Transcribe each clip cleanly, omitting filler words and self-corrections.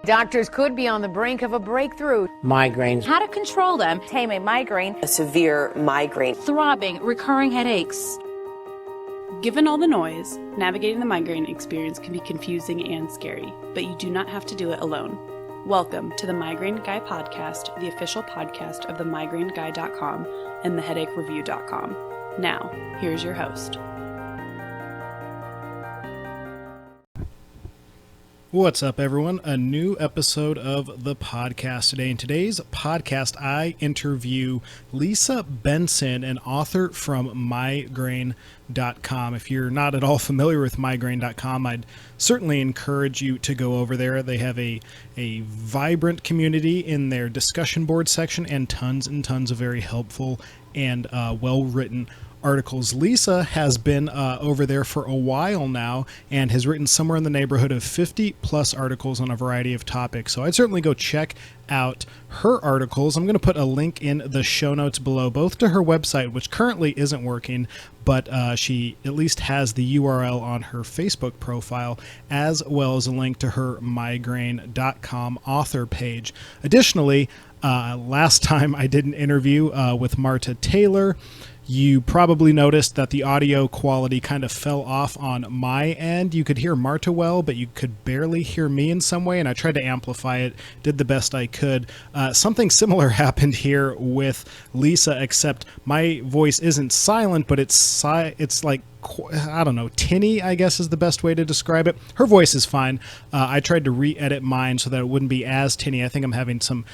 Doctors could be on the brink of a breakthrough. Migraines. How to control them. Tame a migraine. A severe migraine. Throbbing, recurring headaches. Given all the noise, navigating the migraine experience can be confusing and scary, but you do not have to do it alone. Welcome to the Migraine Guy Podcast, the official podcast of themigraineguy.com and theheadachereview.com. Now, here's your host. What's up, everyone? A new episode of the podcast today. In today's podcast, I interview Lisa Benson, an author from Migraine.com. If you're not at all familiar with Migraine.com, I'd certainly encourage you to go over there. They have a vibrant community in their discussion board section and tons of very helpful and well-written articles. Lisa has been over there for a while now and has written somewhere in the neighborhood of 50 plus articles on a variety of topics. So I'd certainly go check out her articles. I'm going to put a link in the show notes below, both to her website, which currently isn't working, but she at least has the URL on her Facebook profile, as well as a link to her migraine.com author page. Additionally, last time I did an interview with Marta Taylor. You probably noticed that the audio quality kind of fell off on my end. You could hear Marta well, but you could barely hear me in some way, and I tried to amplify it, did the best I could. Something similar happened here with Lisa, except my voice isn't silent, but it's like, I don't know, tinny, I guess is the best way to describe it. Her voice is fine. I tried to re-edit mine so that it wouldn't be as tinny. I think I'm having some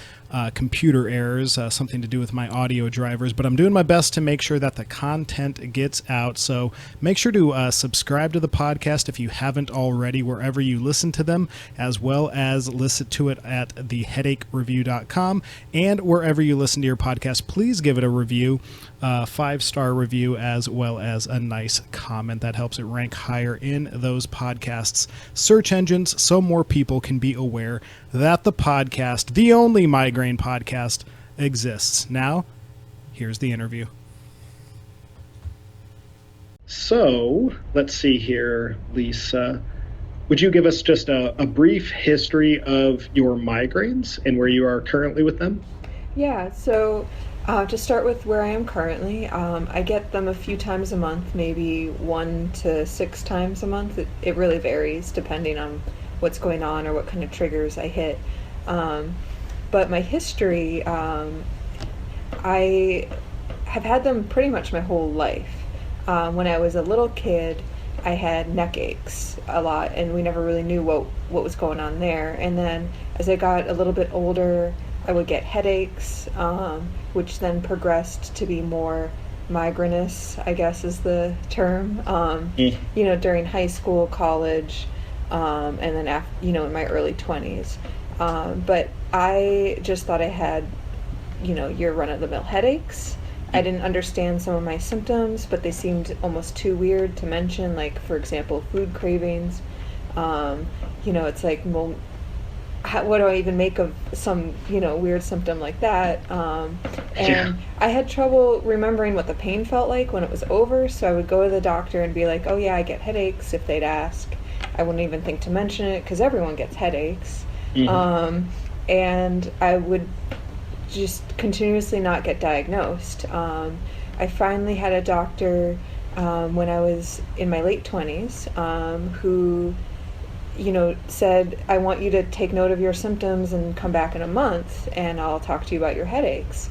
computer errors, something to do with my audio drivers, but I'm doing my best to make sure that the content gets out. So make sure to subscribe to the podcast if you haven't already, wherever you listen to them, as well as listen to it at theheadachereview.com, and wherever you listen to your podcast, please give it a review, 5-star review, as well as a nice comment. That helps it rank higher in those podcasts' search engines, so more people can be aware that the podcast, the only migraine podcast, exists. Now, here's the interview. So, let's see here, Lisa. Would you give us just a brief history of your migraines and where you are currently with them? Yeah, so to start with where I am currently, I get them a few times a month, maybe 1 to 6 times a month. It really varies depending on what's going on or what kind of triggers I hit. But my history, I have had them pretty much my whole life. When I was a little kid, I had neck aches a lot, and we never really knew what was going on there. And then as I got a little bit older, I would get headaches, which then progressed to be more migrainous, I guess is the term, during high school, college, and then after, in my early 20s. But I just thought I had, your run-of-the-mill headaches. I didn't understand some of my symptoms, but they seemed almost too weird to mention, like, for example, food cravings. It's like, well, what do I even make of some, weird symptom like that? And I had trouble remembering what the pain felt like when it was over, so I would go to the doctor and be like, oh yeah, I get headaches, if they'd ask. I wouldn't even think to mention it, because everyone gets headaches. Mm-hmm. And I would just continuously not get diagnosed. I finally had a doctor when I was in my late 20s who said, I want you to take note of your symptoms and come back in a month and I'll talk to you about your headaches.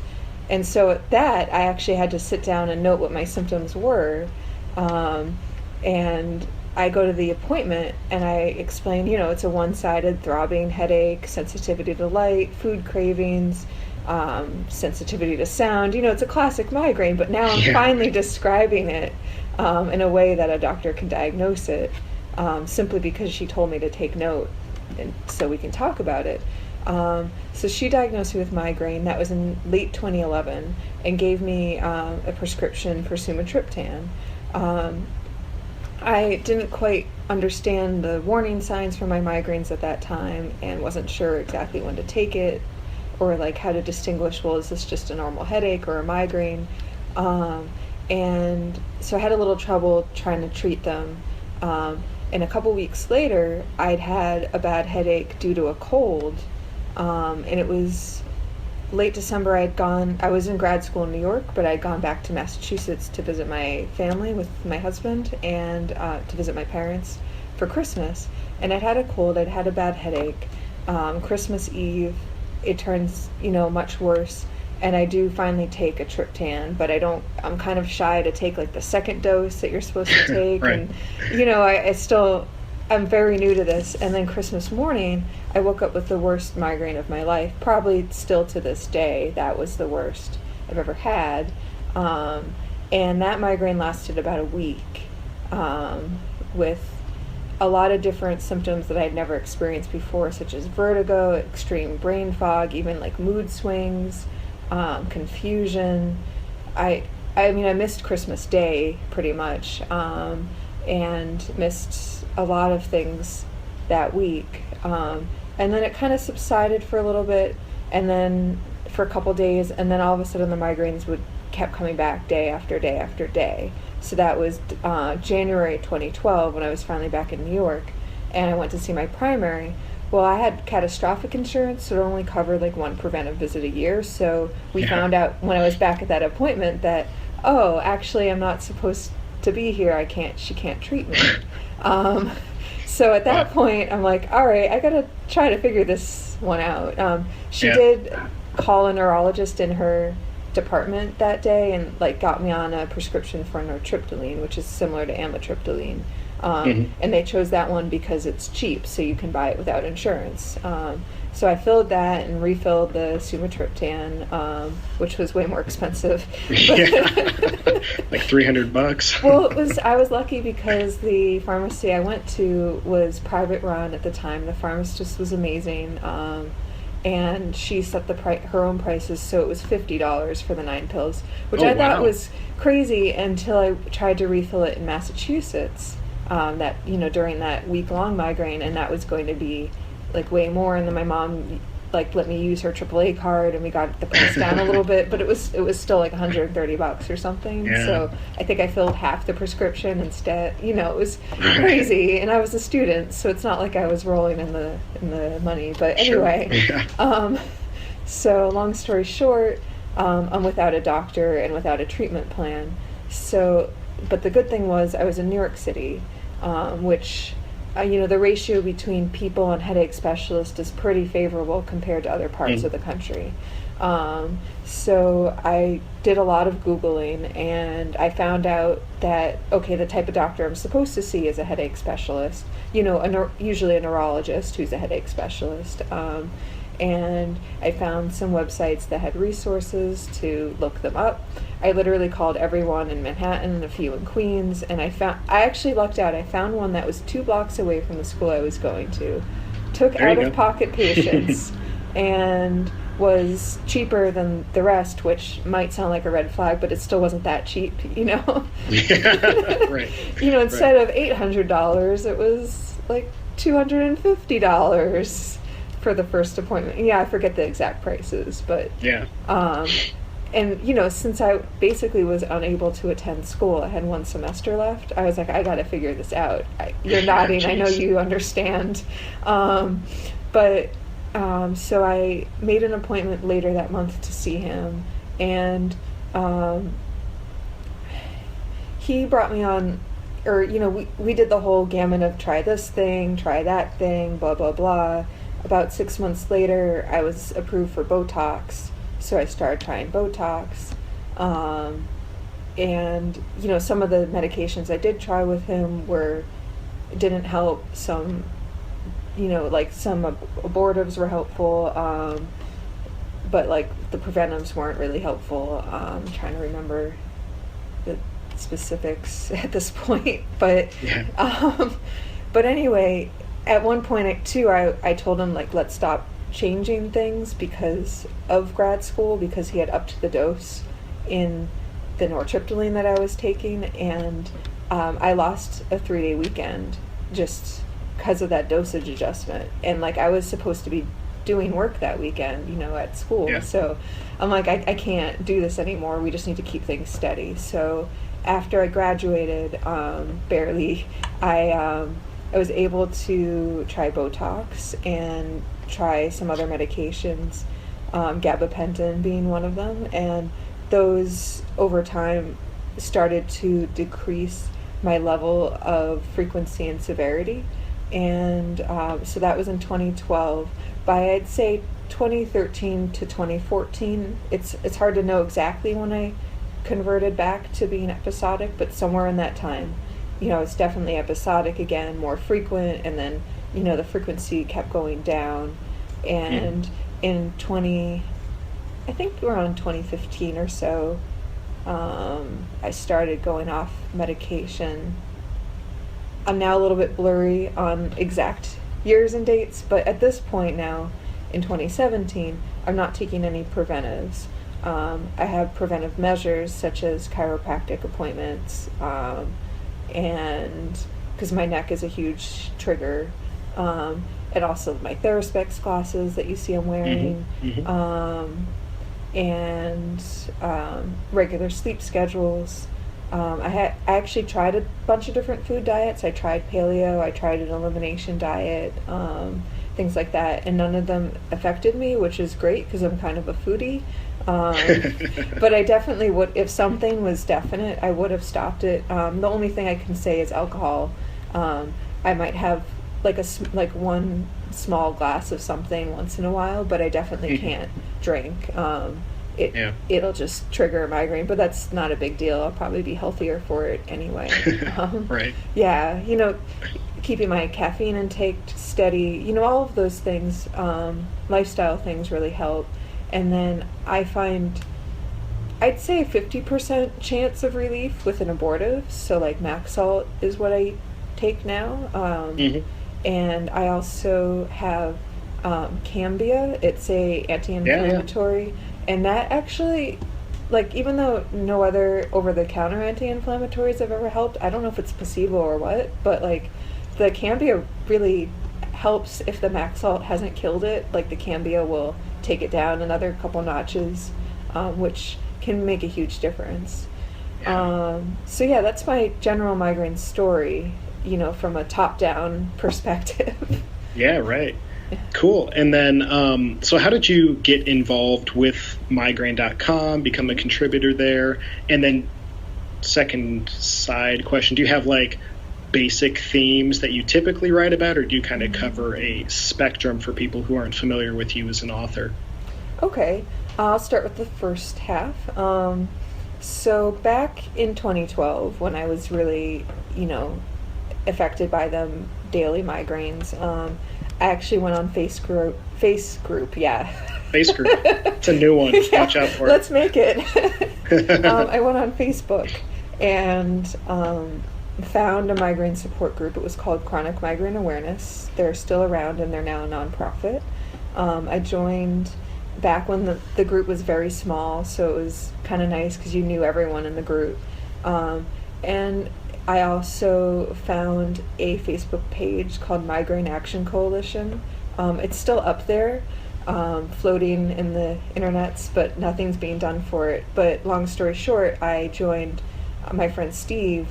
And so at that, I actually had to sit down and note what my symptoms were. And I go to the appointment and I explain, it's a one-sided throbbing headache, sensitivity to light, food cravings, sensitivity to sound. It's a classic migraine, but now I'm finally describing it in a way that a doctor can diagnose it. Simply because she told me to take note, and so we can talk about it. So she diagnosed me with migraine. That was in late 2011, and gave me a prescription for sumatriptan. I didn't quite understand the warning signs for my migraines at that time, and wasn't sure exactly when to take it, or like how to distinguish, well, is this just a normal headache or a migraine? And so I had a little trouble trying to treat them. And a couple weeks later, I'd had a bad headache due to a cold. And it was late December. I was in grad school in New York, but I'd gone back to Massachusetts to visit my family with my husband and to visit my parents for Christmas. And I'd had a cold, I'd had a bad headache. Christmas Eve, it turns, much worse. And I do finally take a triptan, but I'm kind of shy to take like the second dose that you're supposed to take. Right. And, I'm very new to this. And then Christmas morning, I woke up with the worst migraine of my life. Probably still to this day, that was the worst I've ever had. And that migraine lasted about a week, with a lot of different symptoms that I'd never experienced before, such as vertigo, extreme brain fog, even like mood swings, confusion. I missed Christmas Day pretty much, and missed a lot of things that week. And then it kind of subsided for a little bit, and then for a couple days, and then all of a sudden the migraines kept coming back day after day after day. So that was January 2012 when I was finally back in New York, and I went to see my primary. Well, I had catastrophic insurance, so it only covered like one preventive visit a year. So we found out when I was back at that appointment that, oh, actually I'm not supposed to be here. She can't treat me. So at that point, I'm like, all right, I gotta try to figure this one out. She did call a neurologist in her department that day and like got me on a prescription for nortriptyline, which is similar to amitriptyline. And they chose that one because it's cheap, so you can buy it without insurance. So I filled that and refilled the sumatriptan, which was way more expensive. Like $300. Well, I was lucky because the pharmacy I went to was private run at the time. The pharmacist was amazing, and she set her own prices, so it was $50 for the 9 pills, which I thought was crazy until I tried to refill it in Massachusetts. During that week-long migraine, and that was going to be like way more. And then my mom like let me use her AAA card, and we got the price down a little bit, but it was still like $130 or something. Yeah. So I think I filled half the prescription instead. It was crazy, and I was a student, so it's not like I was rolling in the money. But anyway, so long story short, I'm without a doctor and without a treatment plan. So, but the good thing was I was in New York City, which, the ratio between people and headache specialists is pretty favorable compared to other parts of the country. So I did a lot of Googling, and I found out that, okay, the type of doctor I'm supposed to see is a headache specialist, usually a neurologist who's a headache specialist. And I found some websites that had resources to look them up. I literally called everyone in Manhattan and a few in Queens, and I actually lucked out. I found one that was 2 blocks away from the school I was going to, took out-of-pocket patients, and was cheaper than the rest, which might sound like a red flag, but it still wasn't that cheap, Yeah, right. Instead of $800, it was like $250 for the first appointment. Yeah, I forget the exact prices, but yeah. And since I basically was unable to attend school, I had 1 semester left. I was like, I got to figure this out. You're nodding. I know you understand. So I made an appointment later that month to see him, and he brought me on, or we did the whole gamut of try this thing, try that thing, blah blah blah. About 6 months later, I was approved for Botox, so I started trying Botox. And some of the medications I did try with him didn't help. Some, like some abortives were helpful, but like the preventives weren't really helpful. I'm trying to remember the specifics at this point, but but anyway. At one point, I told him, like, let's stop changing things because of grad school, because he had upped the dose in the nortriptyline that I was taking, and I lost a 3-day weekend just because of that dosage adjustment. And, like, I was supposed to be doing work that weekend, at school. Yeah. So I'm like, I can't do this anymore. We just need to keep things steady. So after I graduated, barely, I I was able to try Botox and try some other medications, gabapentin being one of them, and those over time started to decrease my level of frequency and severity. And so that was in 2012. By, I'd say, 2013 to 2014, it's hard to know exactly when I converted back to being episodic, but somewhere in that time, it's definitely episodic again, more frequent, and then, the frequency kept going down. And in I think around 2015 or so, I started going off medication. I'm now a little bit blurry on exact years and dates, but at this point now, in 2017, I'm not taking any preventives. I have preventive measures such as chiropractic appointments, and because my neck is a huge trigger, and also my Theraspex glasses that you see I'm wearing, and regular sleep schedules. I actually tried a bunch of different food diets. I tried paleo, I tried an elimination diet, things like that, and none of them affected me, which is great because I'm kind of a foodie. But I definitely would, if something was definite, I would have stopped it. The only thing I can say is alcohol. I might have like one small glass of something once in a while, but I definitely can't drink. It'll just trigger a migraine, but that's not a big deal. I'll probably be healthier for it anyway. Right. Yeah, keeping my caffeine intake steady, all of those things, lifestyle things really help. And then I find, I'd say a 50% chance of relief with an abortive. So like Maxalt is what I take now. And I also have Cambia. It's a anti-inflammatory. And that actually, even though no other over-the-counter anti-inflammatories have ever helped, I don't know if it's placebo or what, but the Cambia really helps if the Maxalt hasn't killed it. The Cambia will take it down another couple notches, which can make a huge difference. So yeah, that's my general migraine story, from a top-down perspective. Yeah, right. Cool. And then, so how did you get involved with migraine.com, become a contributor there? And then second side question, do you have basic themes that you typically write about, or do you kind of cover a spectrum for people who aren't familiar with you as an author? Okay. I'll start with the first half. So back in 2012, when I was really, affected by them daily migraines, I actually went on Face Group, yeah. Face Group. It's a new one. Yeah, watch out for it. Let's make it. I went on Facebook and found a migraine support group. It was called Chronic Migraine Awareness. They're still around and they're now a nonprofit. I joined back when the group was very small, so it was kind of nice because you knew everyone in the group. And I also found a Facebook page called Migraine Action Coalition. It's still up there, floating in the internets, but nothing's being done for it. But long story short, I joined my friend Steve,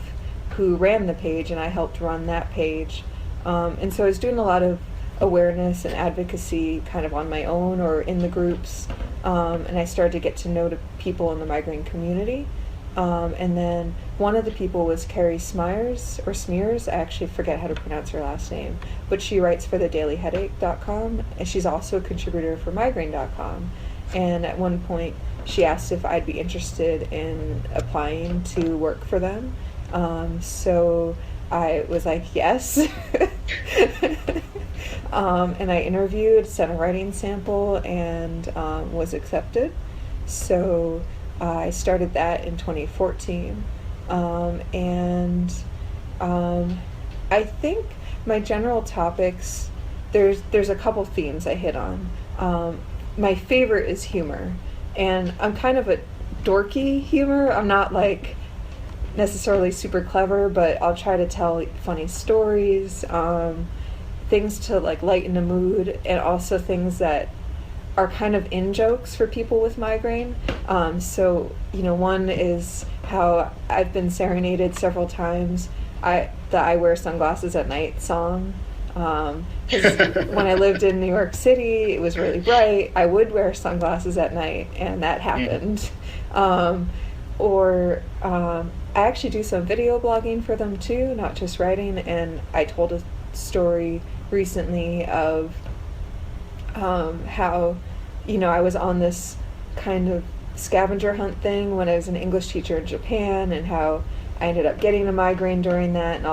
who ran the page, and I helped run that page. And so I was doing a lot of awareness and advocacy kind of on my own or in the groups, and I started to get to know people in the migraine community. And then one of the people was Carrie Smyers, or Smears, I actually forget how to pronounce her last name, but she writes for thedailyheadache.com, and she's also a contributor for migraine.com. And at one point, she asked if I'd be interested in applying to work for them. So I was like, yes. And I interviewed, sent a writing sample, and was accepted. So I started that in 2014. And I think my general topics, there's a couple themes I hit on. My favorite is humor. And I'm kind of a dorky humor. I'm not necessarily super clever, but I'll try to tell funny stories, things to lighten the mood, and also things that are kind of in jokes for people with migraine. So one is how I've been serenaded several times I wear sunglasses at night song. 'Cause when I lived in New York City, it was really bright. I would wear sunglasses at night, and that happened. I actually do some video blogging for them too, not just writing. And I told a story recently of how, I was on this kind of scavenger hunt thing when I was an English teacher in Japan, and how I ended up getting a migraine during that,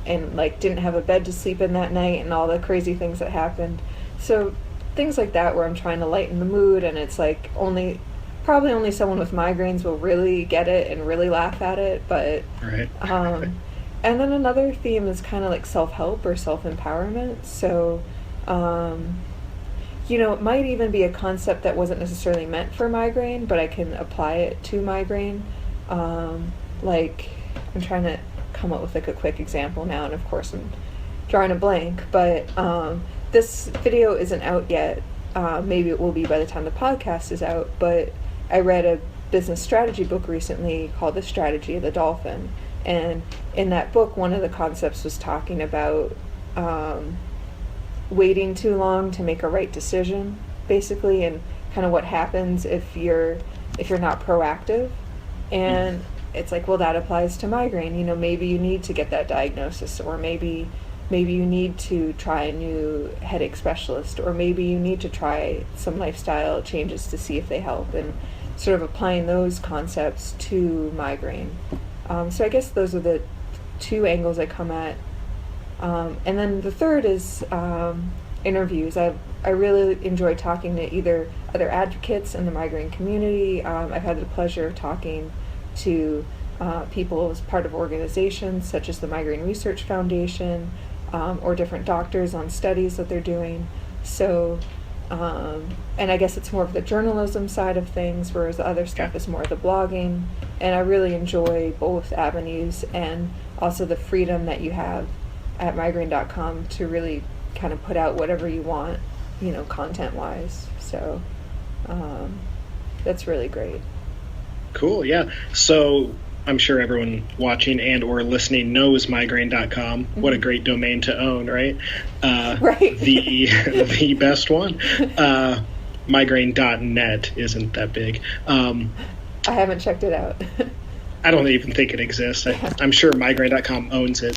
and like didn't have a bed to sleep in that night, and all the crazy things that happened. So things like that, where I'm trying to lighten the mood, and it's like probably only someone with migraines will really get it and really laugh at it. But Right. and then another theme is kind of like self-help or self-empowerment. So it might even be a concept that wasn't necessarily meant for migraine, but I can apply it to migraine. Like, I'm trying to come up with like a quick example now, and of course I'm drawing a blank, but this video isn't out yet. Maybe it will be by the time the podcast is out, but I read a business strategy book recently called The Strategy of the Dolphin. And in that book, one of the concepts was talking about waiting too long to make a right decision, basically, and kind of what happens if you're not proactive. And it's like, well, that applies to migraine. Maybe you need to get that diagnosis, or maybe you need to try a new headache specialist, or maybe you need to try some lifestyle changes to see if they help, and sort of applying those concepts to migraine. So I guess those are the two angles I come at. And then the third is interviews. I really enjoy talking to either other advocates in the migraine community. I've had the pleasure of talking to people as part of organizations such as the Migraine Research Foundation, or different doctors on studies that they're doing. So, and I guess it's more of the journalism side of things, whereas the other stuff is more of the blogging. And I really enjoy both avenues, and also the freedom that you have at migraine.com to really kind of put out whatever you want, content-wise. So that's really great. Cool, yeah. So I'm sure everyone watching and or listening knows migraine.com. What a great domain to own, right? Right. The best one. Migraine.net isn't that big. I haven't checked it out. I don't even think it exists. I'm sure migraine.com owns it.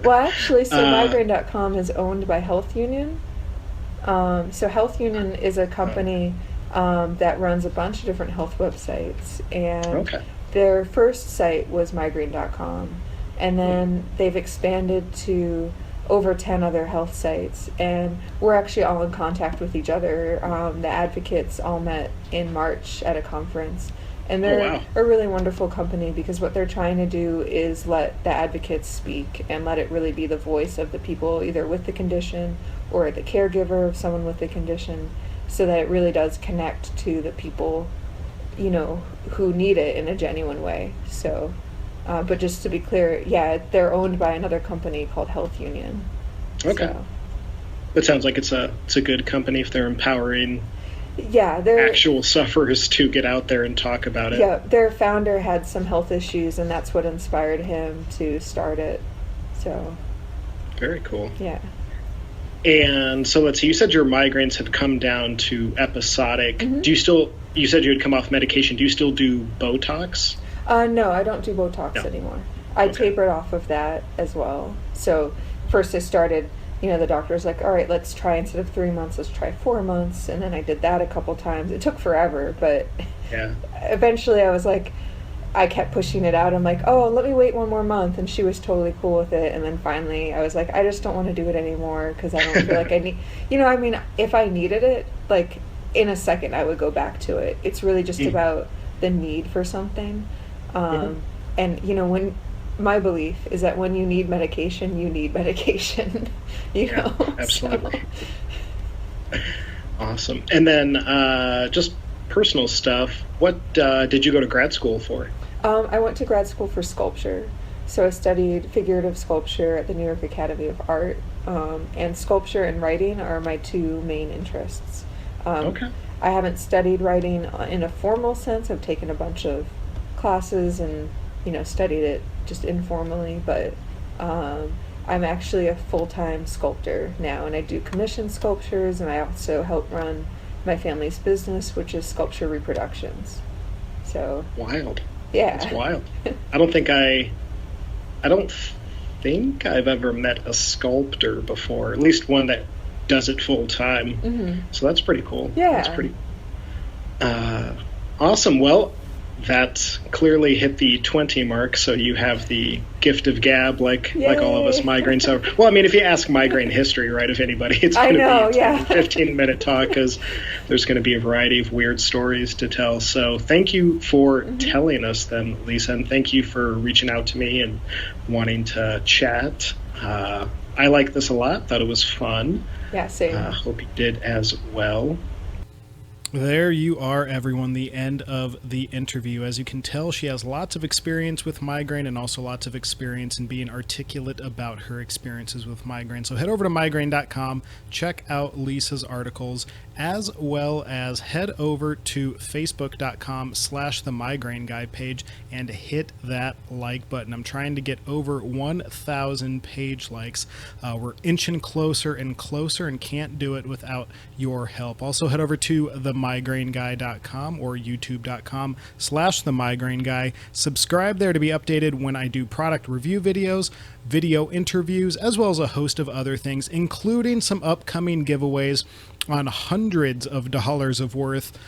Well, actually, so migraine.com is owned by Health Union. So Health Union is a company that runs a bunch of different health websites. And their first site was migraine.com. And then they've expanded to over 10 other health sites. And we're actually all in contact with each other. The advocates all met in March at a conference. And they're a really wonderful company, because what they're trying to do is let the advocates speak and let it really be the voice of the people either with the condition or the caregiver of someone with the condition, so that it really does connect to the people, who need it in a genuine way. So, but just to be clear, they're owned by another company called Health Union. Okay. So. That sounds like it's a good company if they're empowering they're actual sufferers to get out there and talk about it. Yeah, their founder had some health issues, and that's what inspired him to start it. So very cool. Yeah. And so let's see, you said your migraines had come down to episodic. Do you said you had come off medication. Do you still do Botox? No, I don't do Botox anymore. I tapered off of that as well. So first I started, the doctor was like, all right, let's try, instead of 3 months, let's try 4 months. And then I did that a couple times. It took forever, but eventually I was like, I kept pushing it out. I'm like, oh, let me wait 1 more month. And she was totally cool with it. And then finally I was like, I just don't want to do it anymore, because I don't feel like I need, if I needed it, like in a second I would go back to it. It's really just about the need for something. And, when my belief is that when you need medication, you need medication. you know? Absolutely. So. Awesome. And then just personal stuff. What did you go to grad school for? I went to grad school for sculpture. So I studied figurative sculpture at the New York Academy of Art. And sculpture and writing are my two main interests. I haven't studied writing in a formal sense. I've taken a bunch of classes and, studied it just informally, but I'm actually a full-time sculptor now, and I do commission sculptures, and I also help run my family's business, which is Sculpture Reproductions. So Wild. yeah, It's wild. I don't think I've ever met a sculptor before, at least one that does it full time. So that's pretty cool. Yeah. That's pretty awesome. Well, that clearly hit the 20 mark, so you have the gift of gab, like all of us migraine sufferers. Well, I mean, if you ask migraine history, right, of anybody, it's going to be a 15-minute talk, because there's going to be a variety of weird stories to tell. So thank you for telling us then, Lisa, and thank you for reaching out to me and wanting to chat. I like this a lot. Thought it was fun. Yeah, same. Hope you did as well. There you are, everyone, the end of the interview. As you can tell, she has lots of experience with migraine and also lots of experience in being articulate about her experiences with migraine. So head over to migraine.com, check out Lisa's articles, as well as head over to facebook.com/the migraine guy page and hit that like button. I'm trying to get over 1,000 page likes. We're inching closer and closer and can't do it without your help. Also head over to themigraineguy.com or youtube.com/the migraine guy. Subscribe there to be updated when I do product review videos, video interviews, as well as a host of other things, including some upcoming giveaways on hundreds of dollars of worth.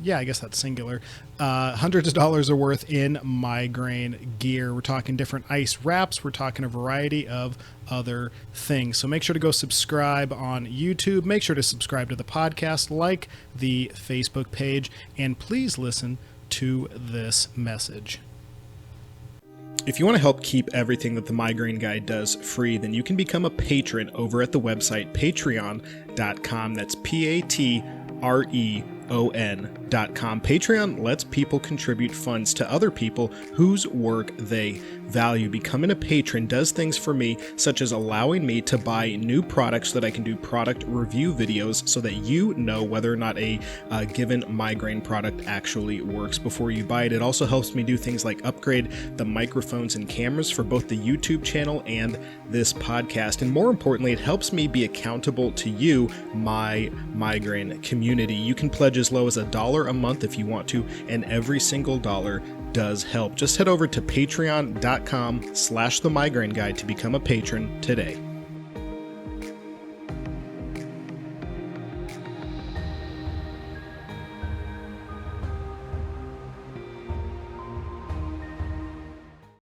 Yeah, I guess that's singular. Hundreds of dollars of worth in migraine gear. We're talking different ice wraps. We're talking a variety of other things. So make sure to go subscribe on YouTube. Make sure to subscribe to the podcast, like the Facebook page, and please listen to this message. If you want to help keep everything that the Migraine Guy does free, then you can become a patron over at the website patreon.com. That's patreon.com. Patreon lets people contribute funds to other people whose work they value. Becoming a patron does things for me, such as allowing me to buy new products so that I can do product review videos so that you know whether or not a given migraine product actually works before you buy it. It also helps me do things like upgrade the microphones and cameras for both the YouTube channel and this podcast. And more importantly, it helps me be accountable to you, my migraine community. You can pledge as low as $1 a month if you want to, and every single dollar does help. Just head over to patreon.com/the migraine guy to become a patron today.